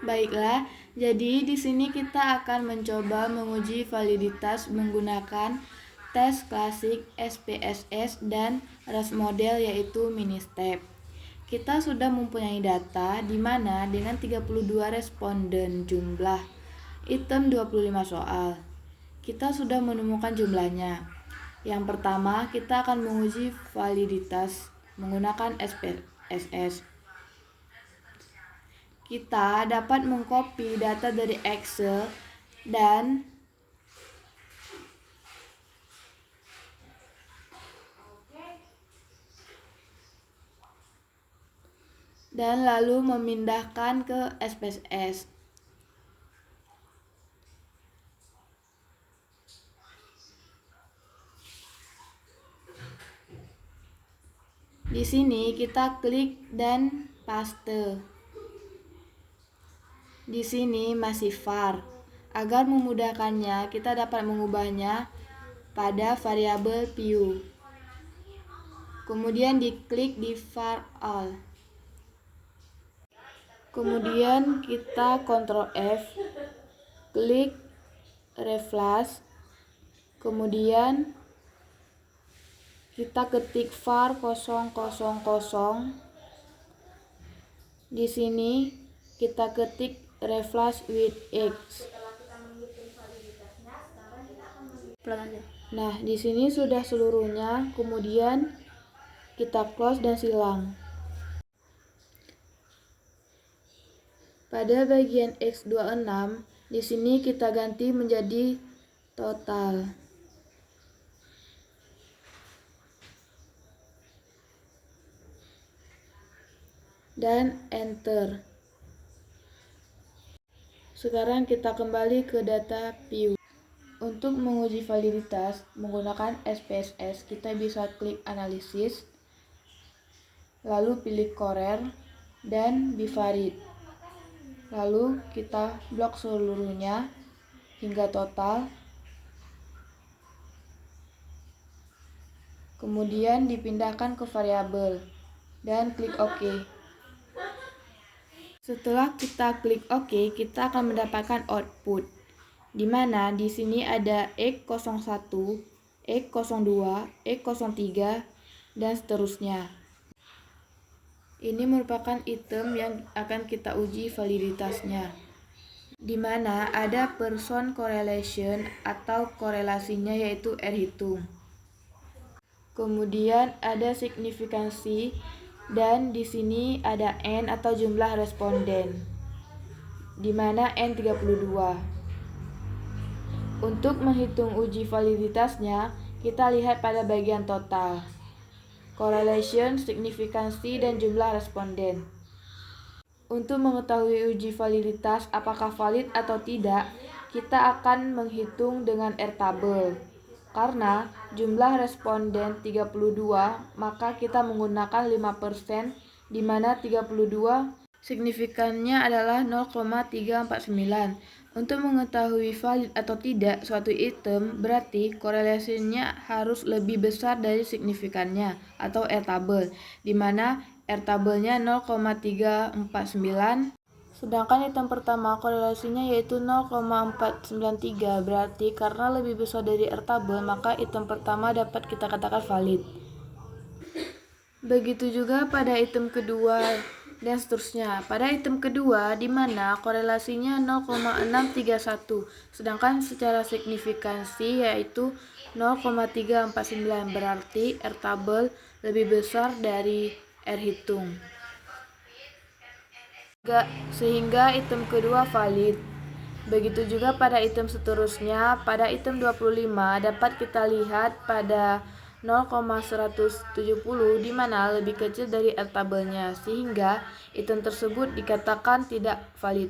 Baiklah, jadi di sini kita akan mencoba menguji validitas menggunakan tes klasik SPSS dan RAS model yaitu mini-step. Kita sudah mempunyai data di mana dengan 32 responden jumlah item 25 soal. Kita sudah menemukan jumlahnya. Yang pertama, kita akan menguji validitas menggunakan SPSS. Kita dapat mengcopy data dari Excel dan lalu memindahkan ke SPSS. Di sini kita klik dan paste. Di sini masih var. Agar memudahkannya, kita dapat mengubahnya pada variabel view. Kemudian diklik di var all. Kemudian kita Ctrl F, klik refresh. Kemudian kita ketik var 000. Di sini kita ketik refresh with X. Nah, di sini sudah seluruhnya. Kemudian kita close dan silang. Pada bagian X26, di sini kita ganti menjadi total. Dan enter. Sekarang kita kembali ke data view. Untuk menguji validitas menggunakan SPSS, kita bisa klik analisis, lalu pilih Corel dan Bivalid. Lalu kita blok seluruhnya hingga total. Kemudian dipindahkan ke variabel dan klik OK. Setelah kita klik OK, kita akan mendapatkan output, di mana di sini ada X01, X02, X03, dan seterusnya. Ini merupakan item yang akan kita uji validitasnya, di mana ada person correlation atau korelasinya yaitu R hitung. Kemudian ada signifikansi dan di sini ada N atau jumlah responden, di mana N 32. Untuk menghitung uji validitasnya, kita lihat pada bagian total, correlation, signifikansi, dan jumlah responden. Untuk mengetahui uji validitas apakah valid atau tidak, kita akan menghitung dengan Airtable. Karena jumlah responden 32, maka kita menggunakan 5%, di mana 32 signifikannya adalah 0,349. Untuk mengetahui valid atau tidak suatu item, berarti korelasinya harus lebih besar dari signifikannya atau Airtable, di mana Airtable-nya 0,349. Sedangkan item pertama korelasinya yaitu 0,493, berarti karena lebih besar dari Airtable, maka item pertama dapat kita katakan valid. Begitu juga pada item kedua dan seterusnya. Pada item kedua di mana korelasinya 0,631, sedangkan secara signifikansi yaitu 0,349, berarti Airtable lebih besar dari R hitung. Sehingga item kedua valid. Begitu juga pada item seterusnya. Pada item 25 dapat kita lihat pada 0,170 di mana lebih kecil dari Airtable-nya, sehingga item tersebut dikatakan tidak valid.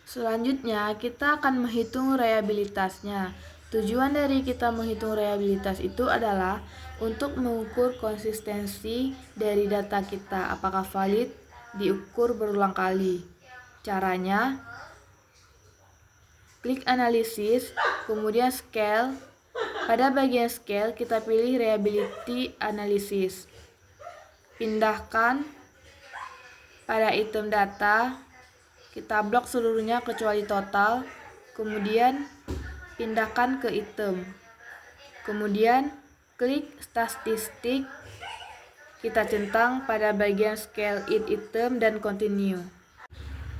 Selanjutnya kita akan menghitung reliabilitasnya. Tujuan dari kita menghitung reliabilitas itu adalah untuk mengukur konsistensi dari data kita apakah valid diukur berulang kali. Caranya, klik analisis, kemudian scale. Pada bagian scale kita pilih reliability analysis. pindahkan pada item data, kita blok seluruhnya kecuali total, kemudian pindahkan ke item, kemudian klik statistik, kita centang pada bagian scale it item dan continue.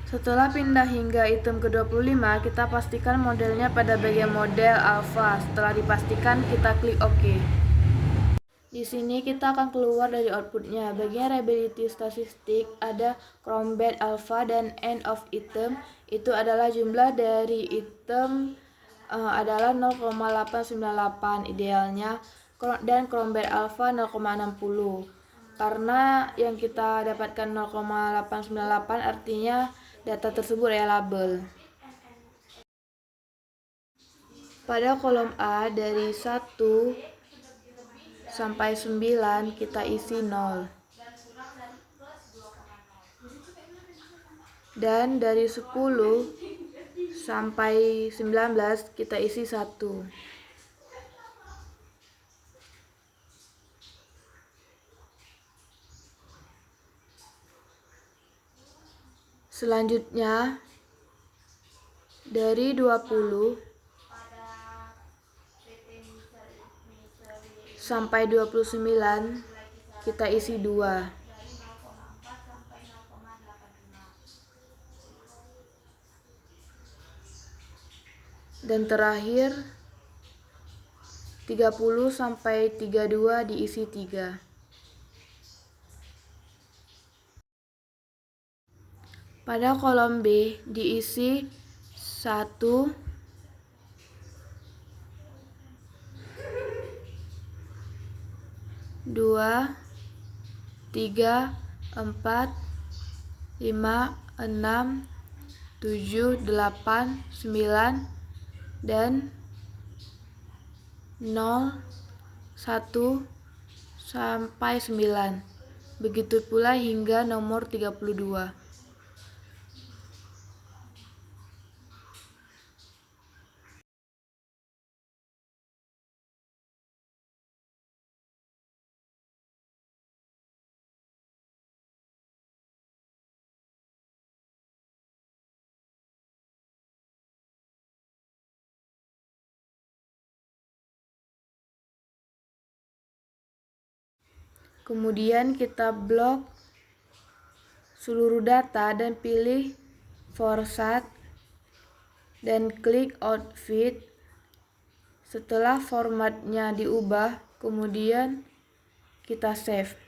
Setelah pindah hingga item ke-25, kita pastikan modelnya pada bagian model alpha. Setelah dipastikan, kita klik OK. Di sini kita akan keluar dari outputnya. Bagian reliability statistik ada combat alpha dan end of item. Itu adalah jumlah dari item adalah 0,898 idealnya, dan combat alpha 0,60. Karena yang kita dapatkan 0,898 artinya data tersebut reliable. Pada kolom A dari 1 sampai 9 kita isi 0. Dan dari 10 sampai 19 kita isi 1. Selanjutnya dari 20 sampai 29 kita isi 2. Dan terakhir 30 sampai 32 diisi 3. Pada kolom B diisi 1, 2, 3, 4, 5, 6, 7, 8, 9, dan 0, 1, sampai 9. Begitu pula hingga nomor 32. Kemudian kita blok seluruh data dan pilih format dan klik outfit. Setelah formatnya diubah, kemudian kita save.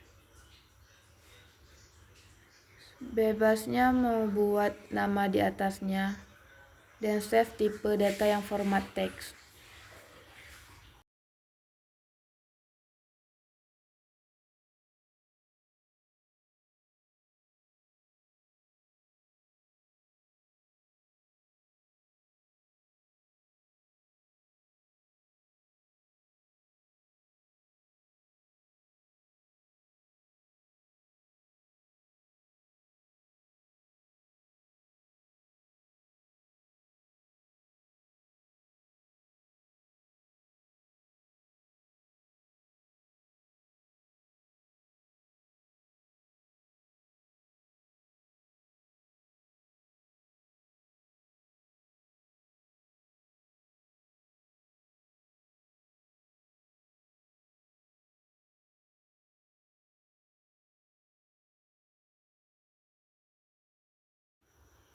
Bebasnya mau buat nama di atasnya dan save tipe data yang format teks.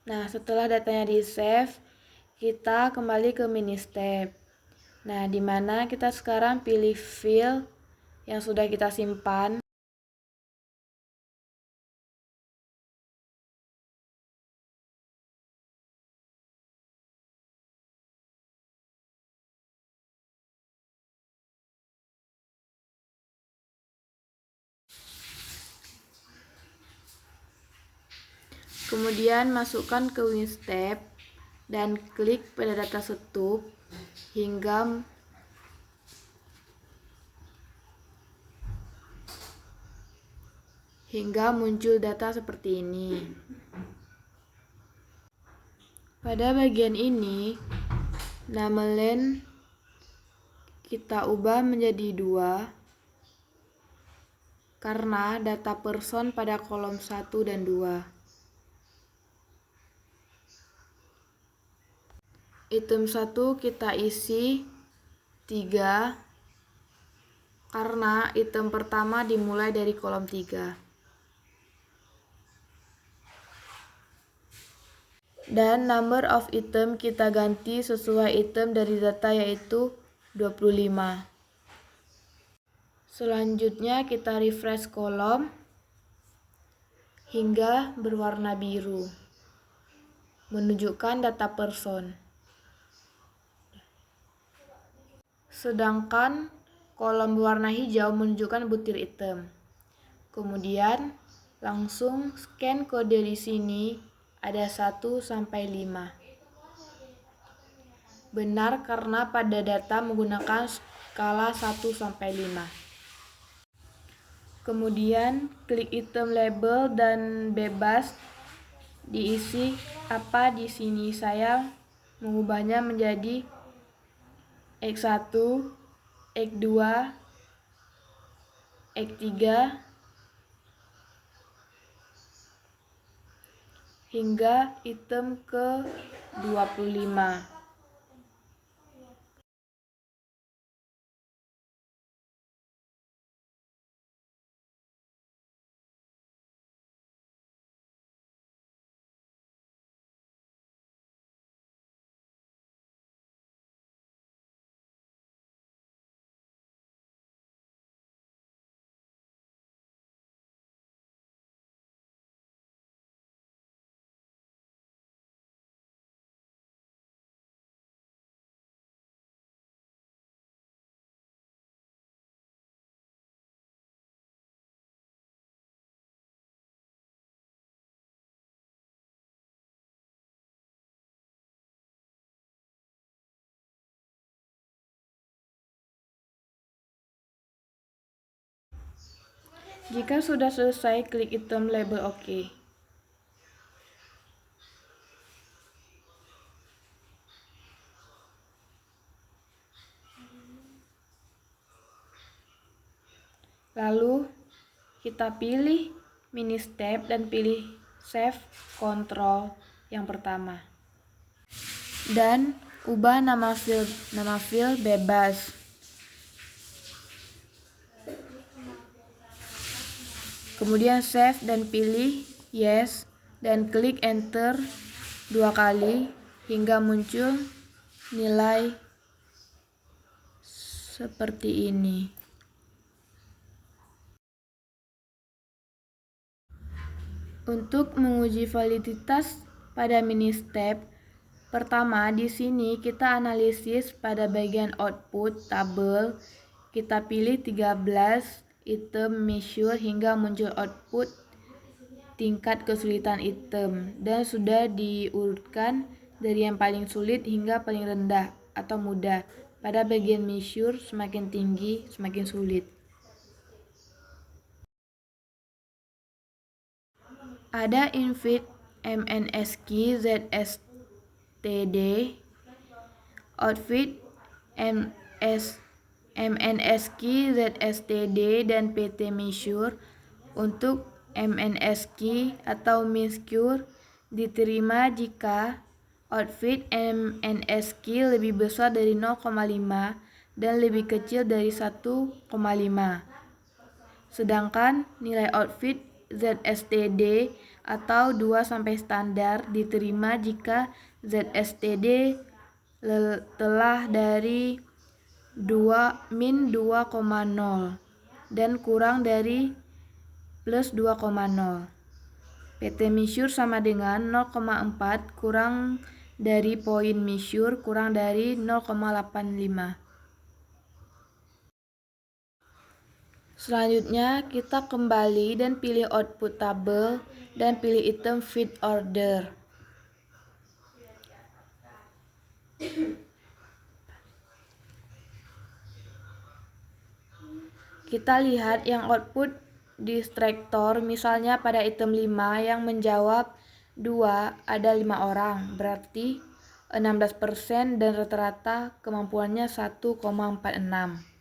Nah, setelah datanya di save, kita kembali ke mini step. Nah, di mana kita sekarang pilih file yang sudah kita simpan. Kemudian masukkan ke WinStep dan klik pada data setup hingga muncul data seperti ini. Pada bagian ini, nama len kita ubah menjadi 2, karena data person pada kolom 1 dan 2. Item 1 kita isi 3 karena item pertama dimulai dari kolom 3. Dan number of item kita ganti sesuai item dari data yaitu 25. Selanjutnya kita refresh kolom hingga berwarna biru, menunjukkan data person. Sedangkan kolom berwarna hijau menunjukkan butir item. Kemudian langsung scan kode di sini ada 1 sampai 5. Benar karena pada data menggunakan skala 1 sampai 5. Kemudian klik item label dan bebas diisi apa di sini. Saya mengubahnya menjadi X1, X2, X3 hingga item ke 25. Jika sudah selesai, klik item label OK. Lalu kita pilih mini step dan pilih save control yang pertama. Dan ubah nama field bebas. Kemudian save dan pilih yes dan klik enter 2 kali hingga muncul nilai seperti ini. Untuk menguji validitas pada mini step, pertama di sini kita analisis pada bagian output tabel. Kita pilih 13 item measure hingga muncul output tingkat kesulitan item dan sudah diurutkan dari yang paling sulit hingga paling rendah atau mudah. Pada bagian measure semakin tinggi semakin sulit. Ada invite MNSKey ZSTD, outfit MNSKey ZSTD dan PT measure. Untuk MNSKey atau measure diterima jika outfit MNSKey lebih besar dari 0,5 dan lebih kecil dari 1,5. Sedangkan nilai outfit ZSTD atau 2 sampai standar diterima jika ZSTD telah dari min 2,0 dan kurang dari plus 2,0. PT measure sama dengan 0,4 kurang dari poin measure kurang dari 0,85. Selanjutnya kita kembali dan pilih output tabel dan pilih item feed order. Kita lihat yang output distractor misalnya pada item 5 yang menjawab 2 ada 5 orang, berarti 16% dan rata-rata kemampuannya 1,46.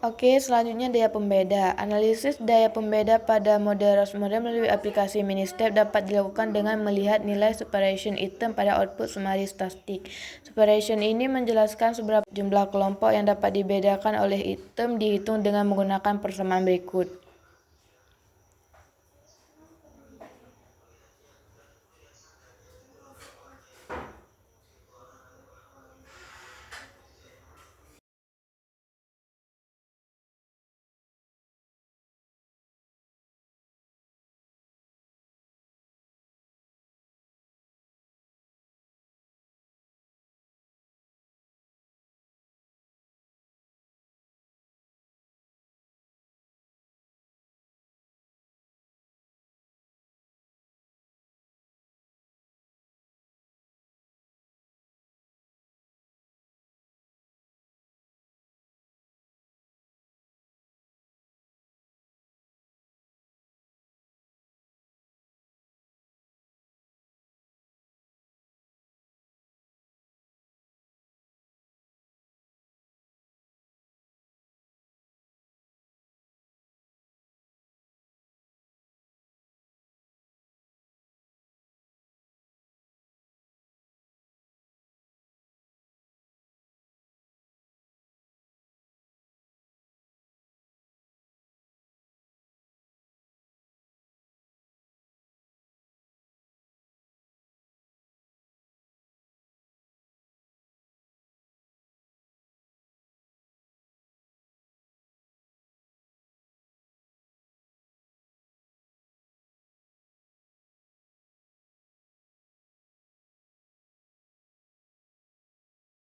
Oke, selanjutnya daya pembeda. Analisis daya pembeda pada model Rasmussen melalui aplikasi Ministep dapat dilakukan dengan melihat nilai separation item pada output summary statistik. Separation ini menjelaskan seberapa jumlah kelompok yang dapat dibedakan oleh item dihitung dengan menggunakan persamaan berikut.